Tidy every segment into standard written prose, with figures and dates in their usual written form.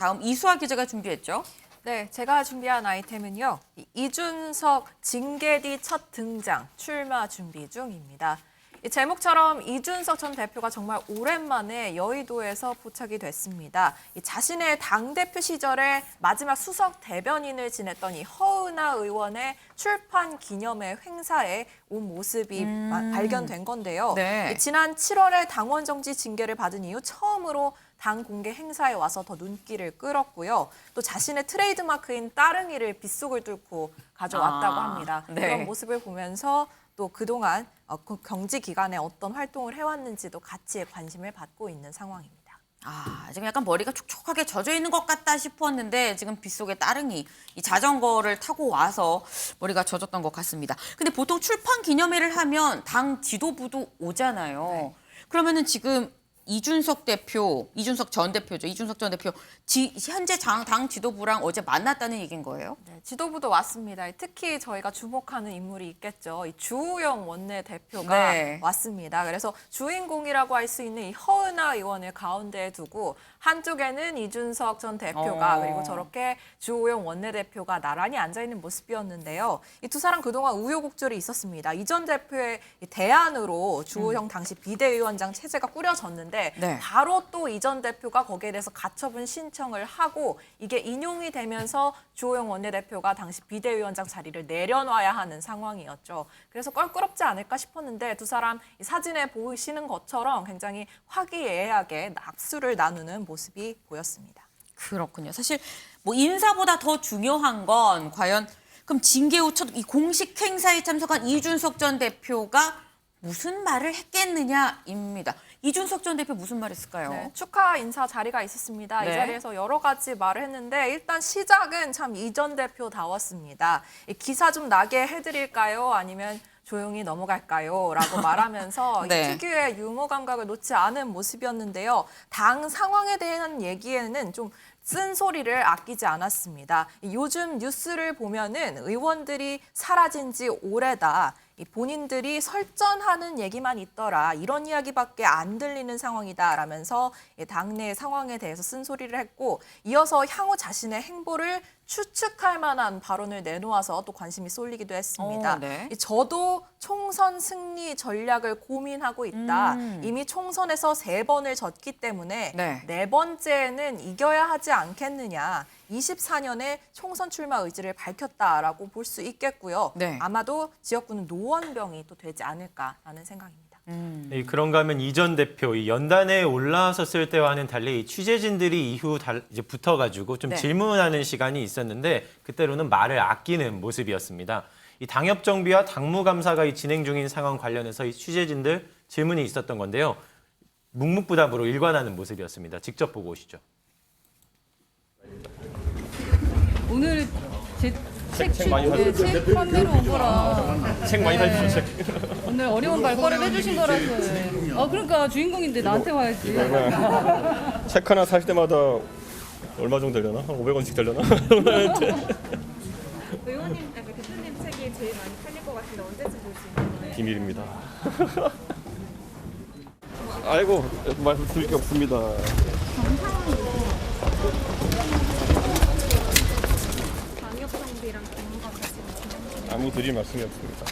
다음 이수아 기자가 준비했죠. 네, 제가 준비한 아이템은요. 이준석 징계 뒤 첫 등장, 출마 준비 중입니다. 이 제목처럼 이준석 전 대표가 정말 오랜만에 여의도에서 포착이 됐습니다. 자신의 당대표 시절에 마지막 수석 대변인을 지냈던 이 허은하 의원의 출판 기념회 행사에 온 모습이 발견된 건데요. 네. 지난 7월에 당원 정지 징계를 받은 이후 처음으로 당 공개 행사에 와서 더 눈길을 끌었고요. 또 자신의 트레이드마크인 따릉이를 빗속을 뚫고 가져왔다고 합니다. 네. 그런 모습을 보면서 또 그동안 경지 기간에 어떤 활동을 해왔는지도 같이 관심을 받고 있는 상황입니다. 지금 약간 머리가 촉촉하게 젖어 있는 것 같다 싶었는데 지금 빗속에 따릉이 이 자전거를 타고 와서 머리가 젖었던 것 같습니다. 근데 보통 출판 기념회를 하면 당 지도부도 오잖아요. 네. 그러면은 지금 이준석 전 대표죠. 이준석 전 대표 현재 당 지도부랑 어제 만났다는 얘기인 거예요? 네, 지도부도 왔습니다. 특히 저희가 주목하는 인물이 있겠죠. 이 주호영 원내대표가 네. 왔습니다. 그래서 주인공이라고 할 수 있는 이 허은하 의원을 가운데에 두고 한쪽에는 이준석 전 대표가 그리고 저렇게 주호영 원내대표가 나란히 앉아있는 모습이었는데요. 이 두 사람 그동안 우여곡절이 있었습니다. 이 전 대표의 대안으로 주호영 당시 비대위원장 체제가 꾸려졌는데 네. 바로 또 이 전 대표가 거기에 대해서 가처분 신청을 하고 이게 인용이 되면서 주호영 원내대표가 당시 비대위원장 자리를 내려놔야 하는 상황이었죠. 그래서 껄끄럽지 않을까 싶었는데 두 사람 이 사진에 보이시는 것처럼 굉장히 화기애애하게 낙수를 나누는 모습이 보였습니다. 그렇군요. 사실 뭐 인사보다 더 중요한 건 과연 그럼 징계 후 첫 이 공식 행사에 참석한 이준석 전 대표가 무슨 말을 했겠느냐입니다. 이준석 전 대표 무슨 말 했을까요? 네, 축하 인사 자리가 있었습니다. 네. 이 자리에서 여러 가지 말을 했는데 일단 시작은 참 이 전 대표다웠습니다. 기사 좀 나게 해드릴까요? 아니면 조용히 넘어갈까요? 라고 말하면서 네. 이 특유의 유머 감각을 놓지 않은 모습이었는데요. 당 상황에 대한 얘기에는 좀 쓴소리를 아끼지 않았습니다. 요즘 뉴스를 보면은 의원들이 사라진 지 오래다. 본인들이 설전하는 얘기만 있더라. 이런 이야기밖에 안 들리는 상황이다. 라면서 당내 상황에 대해서 쓴소리를 했고 이어서 향후 자신의 행보를 추측할 만한 발언을 내놓아서 또 관심이 쏠리기도 했습니다. 네. 저도 총선 승리 전략을 고민하고 있다. 이미 총선에서 3번을 졌기 때문에 네. 4번째는 이겨야 하지 않겠느냐. 24년에 총선 출마 의지를 밝혔다라고 볼 수 있겠고요. 네. 아마도 지역구는 노원병이 또 되지 않을까라는 생각입니다. 그런가 하면 이 전 대표 이 연단에 올라섰을 때와는 달리 이 취재진들이 이후 이제 붙어가지고 좀 네. 질문하는 시간이 있었는데 그때로는 말을 아끼는 모습이었습니다. 이 당협 정비와 당무감사가 이 진행 중인 상황 관련해서 이 취재진들 질문이 있었던 건데요. 묵묵부답으로 일관하는 모습이었습니다. 직접 보고 오시죠. 오늘 책 판매로 온 거라 책 많이 사주세요. 오늘 어려운 발걸음 해주신 거라서 그러니까 주인공인데 나한테 와야지. 책 하나 살 때마다 얼마 정도 되려나? 한 500원씩 되려나? 의원님, 대표님 책이 제일 많이 팔릴 것 같은데 언제쯤 볼 수 있는 거예요? 비밀입니다. 아이고, 말씀드릴 게 없습니다. 방역 정비랑 공무가 같이 진행 중이에요. 아무 드릴 말씀이 없습니다.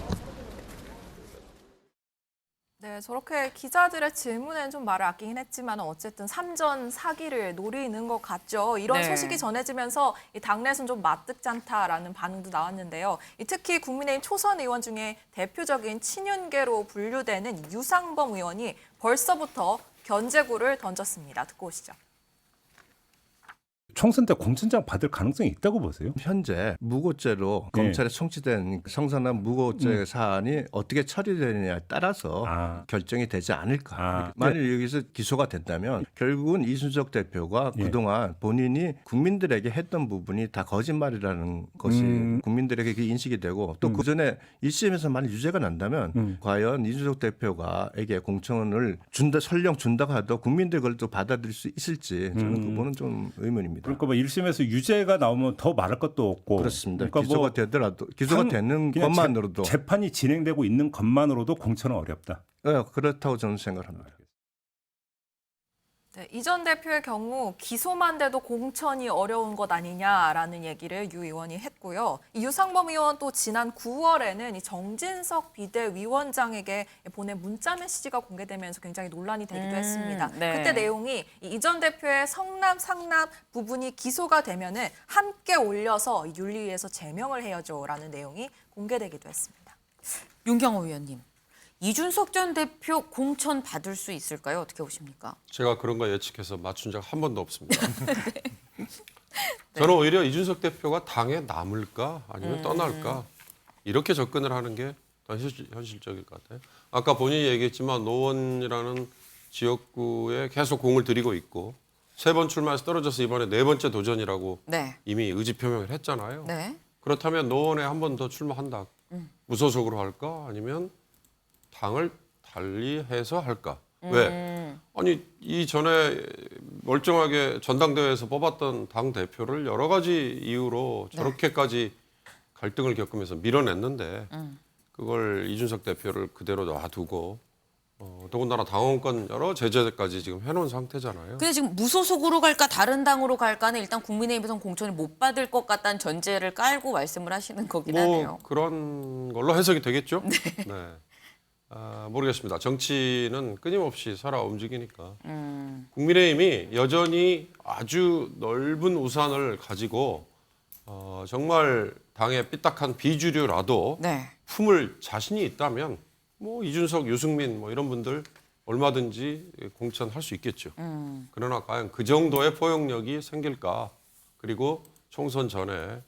네, 저렇게 기자들의 질문에는 좀 말을 아끼긴 했지만 어쨌든 삼전 사기를 노리는 것 같죠. 이런 네. 소식이 전해지면서 이 당내에서는 좀 맞득잖다라는 반응도 나왔는데요. 특히 국민의힘 초선 의원 중에 대표적인 친윤계로 분류되는 유상범 의원이 벌써부터 견제구를 던졌습니다. 듣고 오시죠. 총선 때 공천장 받을 가능성이 있다고 보세요? 현재 무고죄로 네. 검찰에 송치된 성산한 무고죄 사안이 어떻게 처리되느냐에 따라서 결정이 되지 않을까. 만일 여기서 기소가 된다면 결국은 이준석 대표가 그동안 본인이 국민들에게 했던 부분이 다 거짓말이라는 것이 국민들에게 그 인식이 되고 또 그전에 1심에서 만약 유죄가 난다면 과연 이준석 대표가에게 공천을 설령 준다고 하도 국민들 그걸 또 받아들일 수 있을지 저는 그 부분은 좀 의문입니다. 그러니까 뭐 1심에서 유죄가 나오면 더 말할 것도 없고. 그렇습니다. 그러니까 기소가 뭐 되더라도 기소가 되는 그냥 것만으로도 재판이 진행되고 있는 것만으로도 공천은 어렵다. 네, 그렇다고 저는 생각합니다. 네, 이 전 대표의 경우 기소만 돼도 공천이 어려운 것 아니냐라는 얘기를 유 의원이 했고요. 이 유상범 의원 또 지난 9월에는 이 정진석 비대위원장에게 보낸 문자 메시지가 공개되면서 굉장히 논란이 되기도 했습니다. 네. 그때 내용이 이 전 대표의 성남, 상납 부분이 기소가 되면은 함께 올려서 윤리위에서 제명을 해야죠라는 내용이 공개되기도 했습니다. 윤경호 의원님, 이준석 전 대표 공천 받을 수 있을까요? 어떻게 보십니까? 제가 그런 거 예측해서 맞춘 적 한 번도 없습니다. 저는 오히려 이준석 대표가 당에 남을까 아니면 떠날까 이렇게 접근을 하는 게 더 현실적일 것 같아요. 아까 본인이 얘기했지만 노원이라는 지역구에 계속 공을 들이고 있고 3번 출마해서 떨어져서 이번에 4번째 도전이라고 네. 이미 의지 표명을 했잖아요. 네. 그렇다면 노원에 한 번 더 출마한다. 무소속으로 할까 아니면 당을 달리해서 할까? 왜? 아니 이전에 멀쩡하게 전당대회에서 뽑았던 당 대표를 여러 가지 이유로 저렇게까지 갈등을 겪으면서 밀어냈는데 그걸 이준석 대표를 그대로 놔두고 더군다나 당원권 여러 제재까지 지금 해놓은 상태잖아요. 근데 지금 무소속으로 갈까 다른 당으로 갈까는 일단 국민의힘에서는 공천을 못 받을 것 같다는 전제를 깔고 말씀을 하시는 거긴 하네요. 그런 걸로 해석이 되겠죠. 네. 모르겠습니다. 정치는 끊임없이 살아 움직이니까. 국민의힘이 여전히 아주 넓은 우산을 가지고 정말 당의 삐딱한 비주류라도 네. 품을 자신이 있다면 뭐 이준석, 유승민 뭐 이런 분들 얼마든지 공천할 수 있겠죠. 그러나 과연 그 정도의 포용력이 생길까? 그리고 총선 전에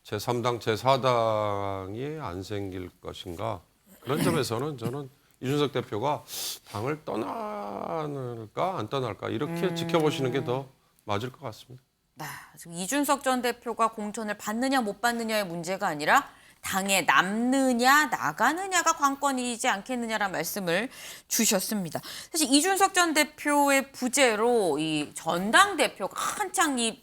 제3당, 제4당이 안 생길 것인가? 그런 점에서는 저는 이준석 대표가 당을 떠날까 안 떠날까 이렇게 지켜보시는 게 더 맞을 것 같습니다. 지금 이준석 전 대표가 공천을 받느냐 못 받느냐의 문제가 아니라 당에 남느냐 나가느냐가 관건이지 않겠느냐라는 말씀을 주셨습니다. 사실 이준석 전 대표의 부재로 이 전당대표가 한창 이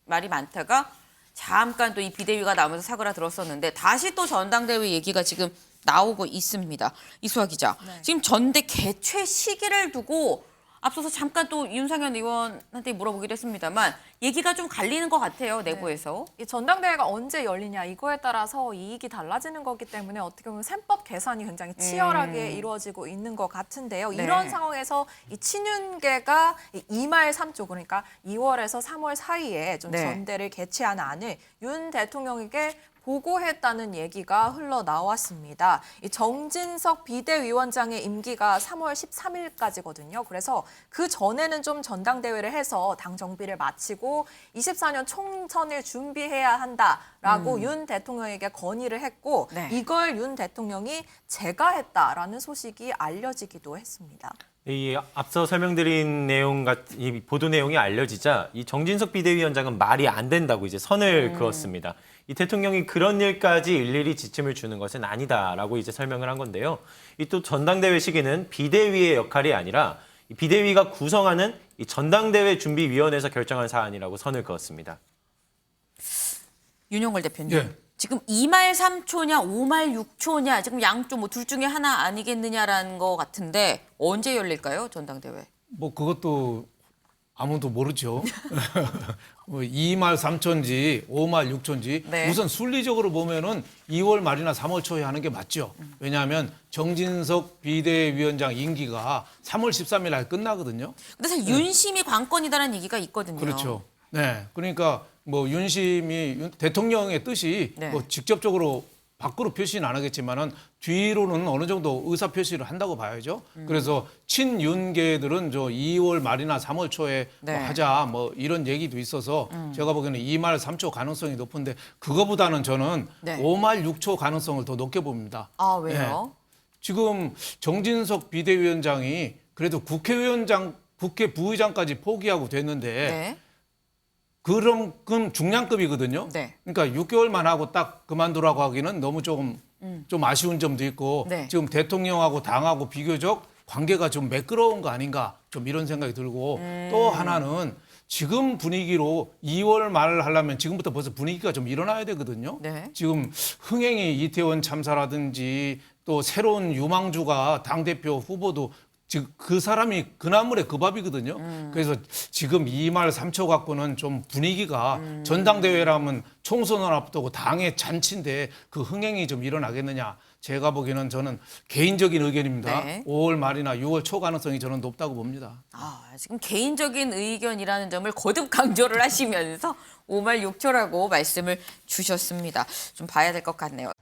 말이 많다가 잠깐 또 이 비대위가 나오면서 사그라들었었는데 다시 또 전당대회 얘기가 지금 나오고 있습니다. 이수아 기자, 지금 전대 개최 시기를 두고 앞서서 잠깐 또 윤상현 의원한테 물어보기도 했습니다만 얘기가 좀 갈리는 것 같아요, 내부에서. 이 전당대회가 언제 열리냐 이거에 따라서 이익이 달라지는 거기 때문에 어떻게 보면 셈법 계산이 굉장히 치열하게 이루어지고 있는 것 같은데요. 네. 이런 상황에서 이 친윤계가 2말 3조 그러니까 2월에서 3월 사이에 좀 네. 전대를 개최하는 안을 윤 대통령에게 보고했다는 얘기가 흘러나왔습니다. 이 정진석 비대위원장의 임기가 3월 13일까지거든요. 그래서 그 전에는 좀 전당대회를 해서 당 정비를 마치고 24년 총선을 준비해야 한다라고 윤 대통령에게 건의를 했고 네. 이걸 윤 대통령이 제가 했다라는 소식이 알려지기도 했습니다. 이 앞서 설명드린 이 보도 내용이 알려지자 이 정진석 비대위원장은 말이 안 된다고 이제 선을 그었습니다. 이 대통령이 그런 일까지 일일이 지침을 주는 것은 아니다라고 이제 설명을 한 건데요. 이 또 전당대회 시기는 비대위의 역할이 아니라 이 비대위가 구성하는 이 전당대회 준비위원회에서 결정한 사안이라고 선을 그었습니다. 윤용걸 대표님. 예. 지금 2말 3초냐 5말 6초냐 지금 양쪽 뭐 둘 중에 하나 아니겠느냐라는 거 같은데 언제 열릴까요, 전당대회? 뭐 그것도 아무도 모르죠. 뭐 2말 3초인지 5말 6초인지 네. 우선 순리적으로 보면은 2월 말이나 3월 초에 하는 게 맞죠. 왜냐하면 정진석 비대위원장 임기가 3월 13일 날 끝나거든요. 근데 사실 윤심이 관건이다라는 얘기가 있거든요. 그렇죠. 네. 그러니까 뭐 윤심이 대통령의 뜻이 네. 뭐 직접적으로 밖으로 표시는 안 하겠지만은 뒤로는 어느 정도 의사 표시를 한다고 봐야죠. 그래서 친윤계들은 저 2월 말이나 3월 초에 네. 뭐 하자 뭐 이런 얘기도 있어서 제가 보기에는 2말 3초 가능성이 높은데 그거보다는 저는 네. 5말 6초 가능성을 더 높게 봅니다. 아, 왜요? 지금 정진석 비대위원장이 그래도 국회 부의장까지 포기하고 됐는데 네. 그럼 중량급이거든요. 네. 그러니까 6개월만 하고 딱 그만두라고 하기는 너무 좀 아쉬운 점도 있고 네. 지금 대통령하고 당하고 비교적 관계가 좀 매끄러운 거 아닌가 좀 이런 생각이 들고 또 하나는 지금 분위기로 2월 말을 하려면 지금부터 벌써 분위기가 좀 일어나야 되거든요. 네. 지금 흥행이 이태원 참사라든지 또 새로운 유망주가 당대표 후보도 즉 그 사람이 그 나물에 그 밥이거든요. 그래서 지금 2말 3초 갖고는 좀 분위기가 전당대회라면 총선을 앞두고 당의 잔치인데 그 흥행이 좀 일어나겠느냐. 제가 보기에는 저는 개인적인 의견입니다. 네. 5월 말이나 6월 초 가능성이 저는 높다고 봅니다. 지금 개인적인 의견이라는 점을 거듭 강조를 하시면서 5말 6초라고 말씀을 주셨습니다. 좀 봐야 될 것 같네요.